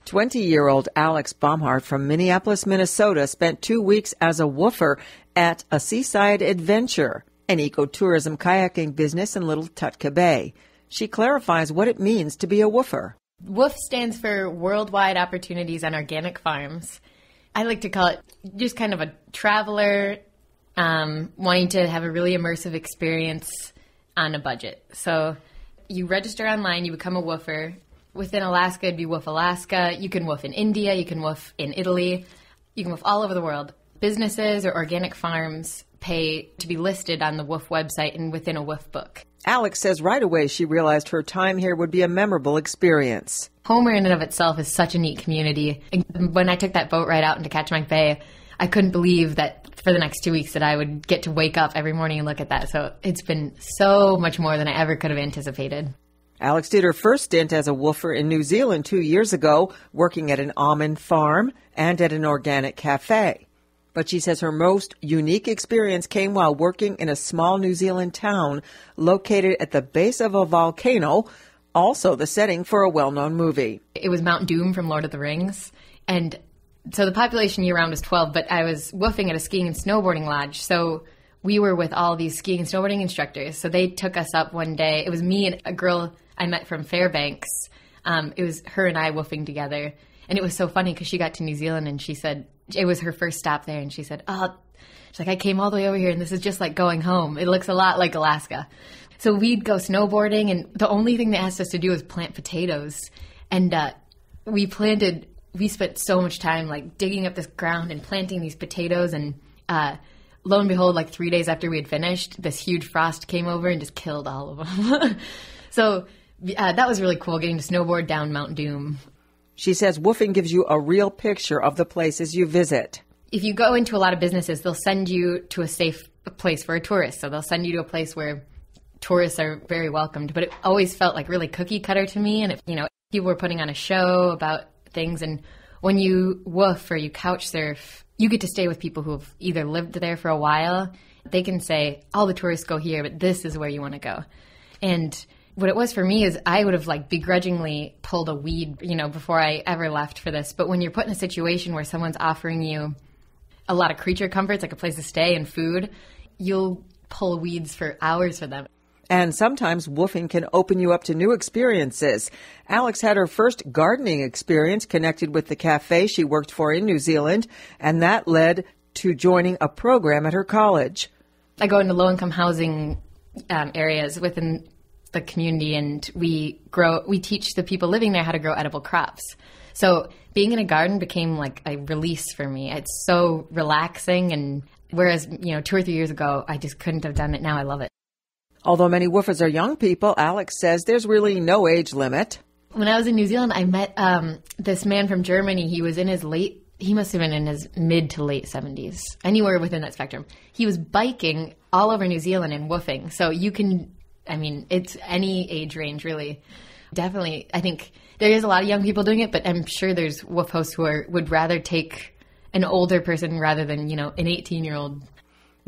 20-year-old Alex Baumhardt from Minneapolis, Minnesota, spent 2 weeks as a woofer at a seaside adventure, an ecotourism kayaking business in Little Tutka Bay. She clarifies what it means to be a woofer. WOOF stands for Worldwide Opportunities on Organic Farms. I like to call it just kind of a traveler wanting to have a really immersive experience on a budget. So you register online, you become a woofer. Within Alaska, it'd be Woof Alaska. You can woof in India. You can woof in Italy. You can woof all over the world. Businesses or organic farms pay to be listed on the WOOF website and within a WOOF book. Alex says right away she realized her time here would be a memorable experience. Homer in and of itself is such a neat community. When I took that boat ride out into Kachemak Bay, I couldn't believe that for the next 2 weeks that I would get to wake up every morning and look at that. So it's been so much more than I ever could have anticipated. Alex did her first stint as a woofer in New Zealand 2 years ago, working at an almond farm and at an organic cafe. But she says her most unique experience came while working in a small New Zealand town located at the base of a volcano, also the setting for a well-known movie. It was Mount Doom from Lord of the Rings. And so the population year-round was 12, but I was woofing at a skiing and snowboarding lodge. So we were with all these skiing and snowboarding instructors. So they took us up one day. It was me and a girl I met from Fairbanks. It was her and I woofing together. And it was so funny because she got to New Zealand and she said, it was her first stop there. And she said, she's like, I came all the way over here and this is just like going home. It looks a lot like Alaska. So we'd go snowboarding and the only thing they asked us to do was plant potatoes. And we spent so much time like digging up this ground and planting these potatoes. And lo and behold, like 3 days after we had finished, this huge frost came over and just killed all of them. So that was really cool, getting to snowboard down Mount Doom. She says woofing gives you a real picture of the places you visit. If you go into a lot of businesses, they'll send you to a safe place for a tourist. So they'll send you to a place where tourists are very welcomed. But it always felt like really cookie cutter to me. And, people were putting on a show about things. And when you woof or you couch surf, you get to stay with people who have either lived there for a while. They can say, all the tourists go here, but this is where you want to go. And what it was for me is I would have like begrudgingly pulled a weed, before I ever left for this. But when you're put in a situation where someone's offering you a lot of creature comforts, like a place to stay and food, you'll pull weeds for hours for them. And sometimes woofing can open you up to new experiences. Alex had her first gardening experience connected with the cafe she worked for in New Zealand, and that led to joining a program at her college. I go into low-income housing areas within the community, and we teach the people living there how to grow edible crops. So being in a garden became like a release for me. It's so relaxing, and whereas 2 or 3 years ago I just couldn't have done it, now I love it. Although many woofers are young people, Alex says there's really no age limit. When I was in New Zealand, I met this man from Germany. He was he must have been in his mid to late 70s, anywhere within that spectrum. He was biking all over New Zealand and woofing. So it's any age range, really. Definitely, I think there is a lot of young people doing it, but I'm sure there's woof hosts who would rather take an older person rather than, an 18-year-old.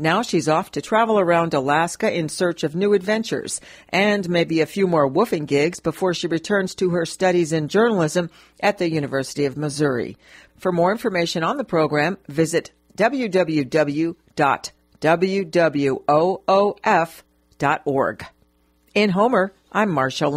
Now she's off to travel around Alaska in search of new adventures and maybe a few more woofing gigs before she returns to her studies in journalism at the University of Missouri. For more information on the program, visit www.wwoof.org. In Homer, I'm Marcia Lynn.